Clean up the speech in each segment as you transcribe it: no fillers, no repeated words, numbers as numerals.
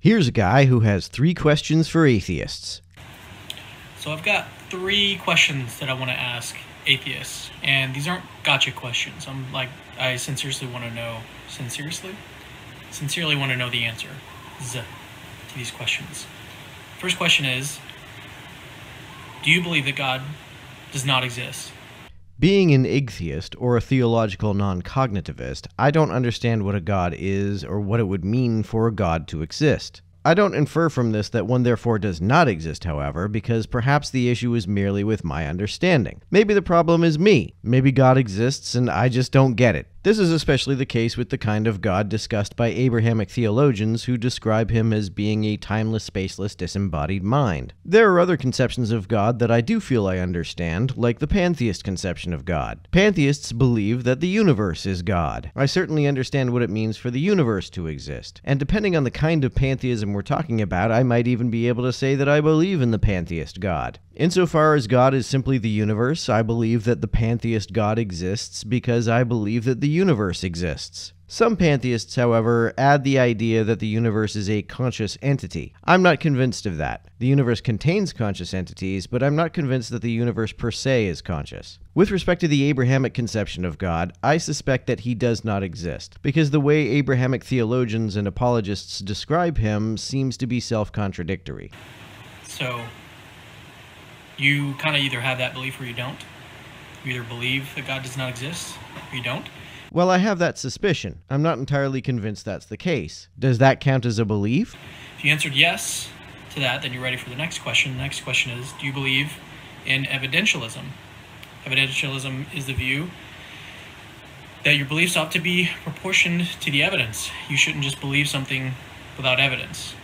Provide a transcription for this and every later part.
Here's a guy who has 3 questions for atheists. So I've got 3 questions that I want to ask atheists, and these aren't gotcha questions. I sincerely want to know the answer to these questions. First question is, do you believe that God does not exist? Being an atheist or a theological non-cognitivist, I don't understand what a God is or what it would mean for a God to exist. I don't infer from this that one therefore does not exist, however, because perhaps the issue is merely with my understanding. Maybe the problem is me. Maybe God exists and I just don't get it. This is especially the case with the kind of God discussed by Abrahamic theologians who describe him as being a timeless, spaceless, disembodied mind. There are other conceptions of God that I do feel I understand, like the pantheist conception of God. Pantheists believe that the universe is God. I certainly understand what it means for the universe to exist, and depending on the kind of pantheism we're talking about, I might even be able to say that I believe in the pantheist God. Insofar as God is simply the universe, I believe that the pantheist God exists because I believe that the universe exists. Some pantheists, however, add the idea that the universe is a conscious entity. I'm not convinced of that. The universe contains conscious entities, but I'm not convinced that the universe per se is conscious. With respect to the Abrahamic conception of God, I suspect that he does not exist, because the way Abrahamic theologians and apologists describe him seems to be self-contradictory. So, you kind of either have that belief or you don't. You either believe that God does not exist or you don't. Well, I have that suspicion. I'm not entirely convinced that's the case. Does that count as a belief? If you answered yes to that, then you're ready for the next question. The next question is, do you believe in evidentialism? Evidentialism is the view that your beliefs ought to be proportioned to the evidence. You shouldn't just believe something without evidence.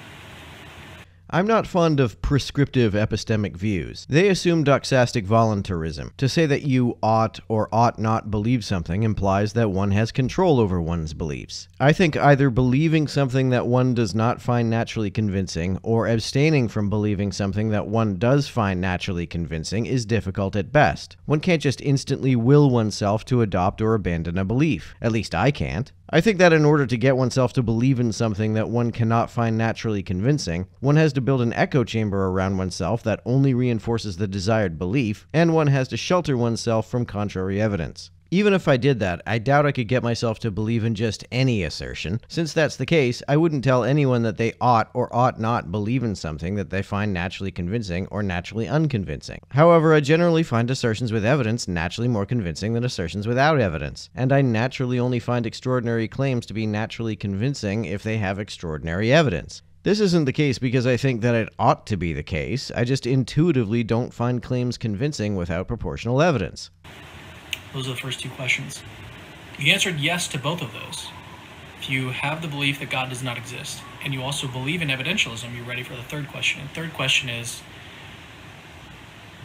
I'm not fond of prescriptive epistemic views. They assume doxastic voluntarism. To say that you ought or ought not believe something implies that one has control over one's beliefs. I think either believing something that one does not find naturally convincing or abstaining from believing something that one does find naturally convincing is difficult at best. One can't just instantly will oneself to adopt or abandon a belief. At least I can't. I think that in order to get oneself to believe in something that one cannot find naturally convincing, one has to build an echo chamber around oneself that only reinforces the desired belief, and one has to shelter oneself from contrary evidence. Even if I did that, I doubt I could get myself to believe in just any assertion. Since that's the case, I wouldn't tell anyone that they ought or ought not believe in something that they find naturally convincing or naturally unconvincing. However, I generally find assertions with evidence naturally more convincing than assertions without evidence, and I naturally only find extraordinary claims to be naturally convincing if they have extraordinary evidence. This isn't the case because I think that it ought to be the case. I just intuitively don't find claims convincing without proportional evidence. Those are the first 2 questions. You answered yes to both of those. If you have the belief that God does not exist, and you also believe in evidentialism, you're ready for the third question. And the third question is,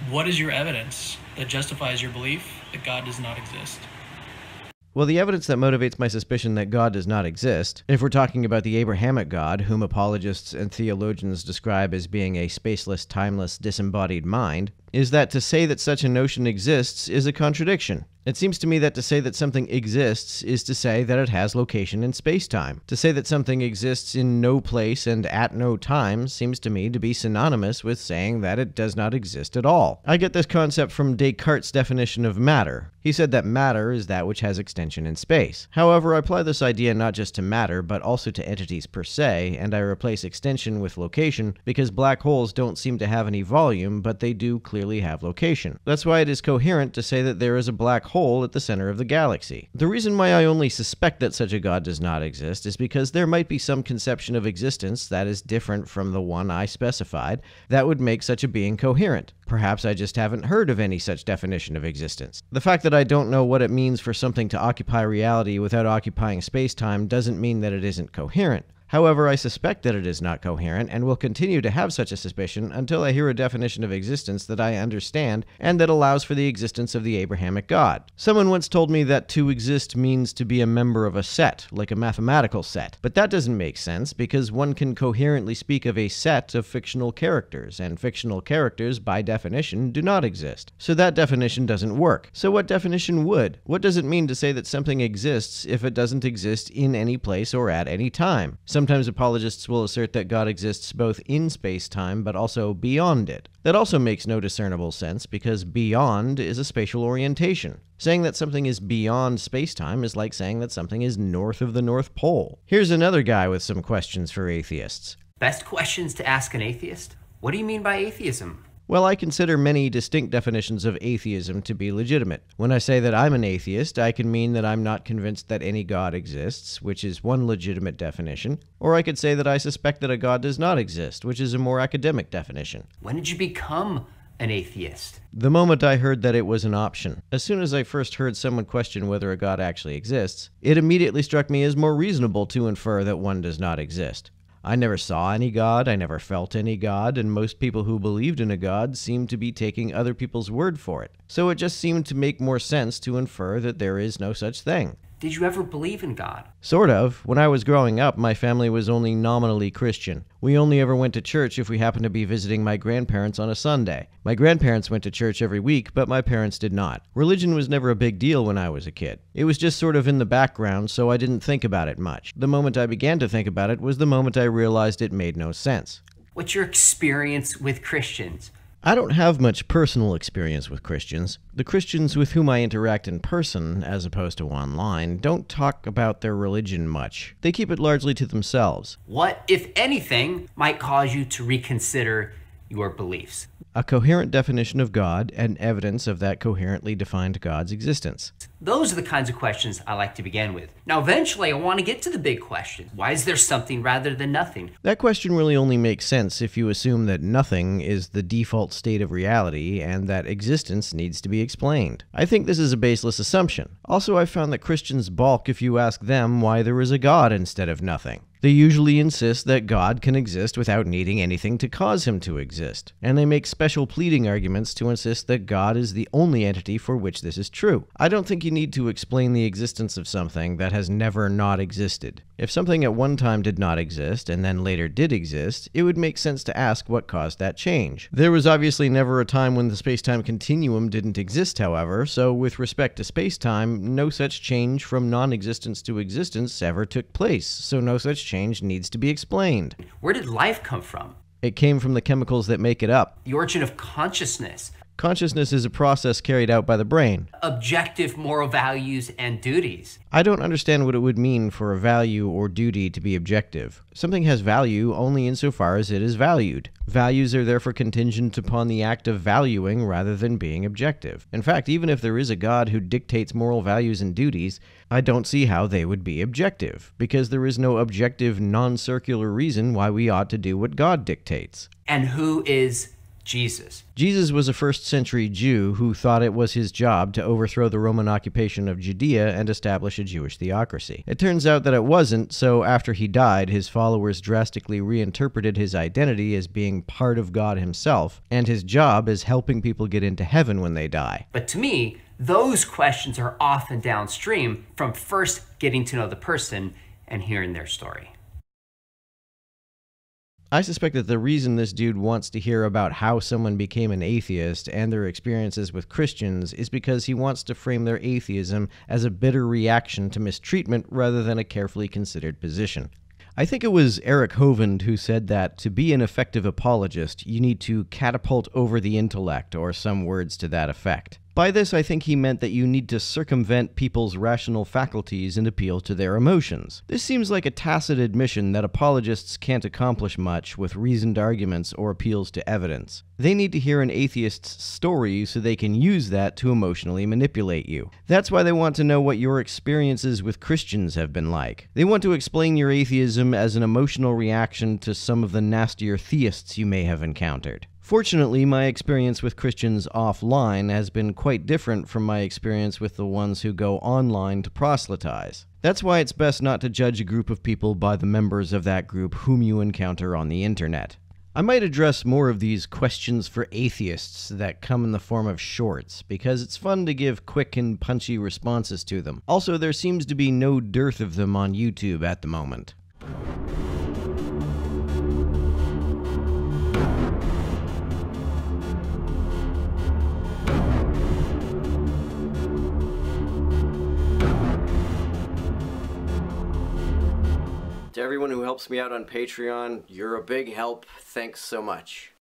what is your evidence that justifies your belief that God does not exist? Well, the evidence that motivates my suspicion that God does not exist, if we're talking about the Abrahamic God, whom apologists and theologians describe as being a spaceless, timeless, disembodied mind, is that to say that such a notion exists is a contradiction. It seems to me that to say that something exists is to say that it has location in space-time. To say that something exists in no place and at no time seems to me to be synonymous with saying that it does not exist at all. I get this concept from Descartes' definition of matter. He said that matter is that which has extension in space. However, I apply this idea not just to matter, but also to entities per se, and I replace extension with location because black holes don't seem to have any volume, but they do clearly have location. That's why it is coherent to say that there is a black hole at the center of the galaxy. The reason why I only suspect that such a God does not exist is because there might be some conception of existence that is different from the one I specified that would make such a being coherent. Perhaps I just haven't heard of any such definition of existence. The fact that I don't know what it means for something to occupy reality without occupying space-time doesn't mean that it isn't coherent. However, I suspect that it is not coherent and will continue to have such a suspicion until I hear a definition of existence that I understand and that allows for the existence of the Abrahamic God. Someone once told me that to exist means to be a member of a set, like a mathematical set. But that doesn't make sense because one can coherently speak of a set of fictional characters, and fictional characters, by definition, do not exist. So that definition doesn't work. So what definition would? What does it mean to say that something exists if it doesn't exist in any place or at any time? Sometimes apologists will assert that God exists both in space-time but also beyond it. That also makes no discernible sense because beyond is a spatial orientation. Saying that something is beyond space-time is like saying that something is north of the North Pole. Here's another guy with some questions for atheists. Best questions to ask an atheist? What do you mean by atheism? Well, I consider many distinct definitions of atheism to be legitimate. When I say that I'm an atheist, I can mean that I'm not convinced that any God exists, which is one legitimate definition, or I could say that I suspect that a God does not exist, which is a more academic definition. When did you become an atheist? The moment I heard that it was an option. As soon as I first heard someone question whether a God actually exists, it immediately struck me as more reasonable to infer that one does not exist. I never saw any God, I never felt any God, and most people who believed in a God seemed to be taking other people's word for it. So it just seemed to make more sense to infer that there is no such thing. Did you ever believe in God? Sort of. When I was growing up, my family was only nominally Christian. We only ever went to church if we happened to be visiting my grandparents on a Sunday. My grandparents went to church every week, but my parents did not. Religion was never a big deal when I was a kid. It was just sort of in the background, so I didn't think about it much. The moment I began to think about it was the moment I realized it made no sense. What's your experience with Christians? I don't have much personal experience with Christians. The Christians with whom I interact in person, as opposed to online, don't talk about their religion much. They keep it largely to themselves. What, if anything, might cause you to reconsider your beliefs? A coherent definition of God and evidence of that coherently defined God's existence. Those are the kinds of questions I like to begin with. Now, eventually, I want to get to the big question. Why is there something rather than nothing? That question really only makes sense if you assume that nothing is the default state of reality and that existence needs to be explained. I think this is a baseless assumption. Also, I've found that Christians balk if you ask them why there is a God instead of nothing. They usually insist that God can exist without needing anything to cause him to exist, and they make special pleading arguments to insist that God is the only entity for which this is true. I don't think you need to explain the existence of something that has never not existed. If something at one time did not exist and then later did exist, it would make sense to ask what caused that change. There was obviously never a time when the space-time continuum didn't exist, however, so with respect to space-time, no such change from non-existence to existence ever took place, so no such change needs to be explained. Where did life come from? It came from the chemicals that make it up. The origin of consciousness. Consciousness is a process carried out by the brain. Objective moral values and duties. I don't understand what it would mean for a value or duty to be objective. Something has value only insofar as it is valued. Values are therefore contingent upon the act of valuing rather than being objective. In fact, even if there is a God who dictates moral values and duties, I don't see how they would be objective, because there is no objective, non-circular reason why we ought to do what God dictates. And who is Jesus? Jesus was a first-century Jew who thought it was his job to overthrow the Roman occupation of Judea and establish a Jewish theocracy. It turns out that it wasn't, so after he died, his followers drastically reinterpreted his identity as being part of God himself, and his job as helping people get into heaven when they die. But to me, those questions are often downstream from first getting to know the person and hearing their story. I suspect that the reason this dude wants to hear about how someone became an atheist and their experiences with Christians is because he wants to frame their atheism as a bitter reaction to mistreatment rather than a carefully considered position. I think it was Eric Hovind who said that to be an effective apologist, you need to catapult over the intellect, or some words to that effect. By this, I think he meant that you need to circumvent people's rational faculties and appeal to their emotions. This seems like a tacit admission that apologists can't accomplish much with reasoned arguments or appeals to evidence. They need to hear an atheist's story so they can use that to emotionally manipulate you. That's why they want to know what your experiences with Christians have been like. They want to explain your atheism as an emotional reaction to some of the nastier theists you may have encountered. Fortunately, my experience with Christians offline has been quite different from my experience with the ones who go online to proselytize. That's why it's best not to judge a group of people by the members of that group whom you encounter on the internet. I might address more of these questions for atheists that come in the form of shorts, because it's fun to give quick and punchy responses to them. Also, there seems to be no dearth of them on YouTube at the moment. everyone who helps me out on Patreon, you're a big help. Thanks so much.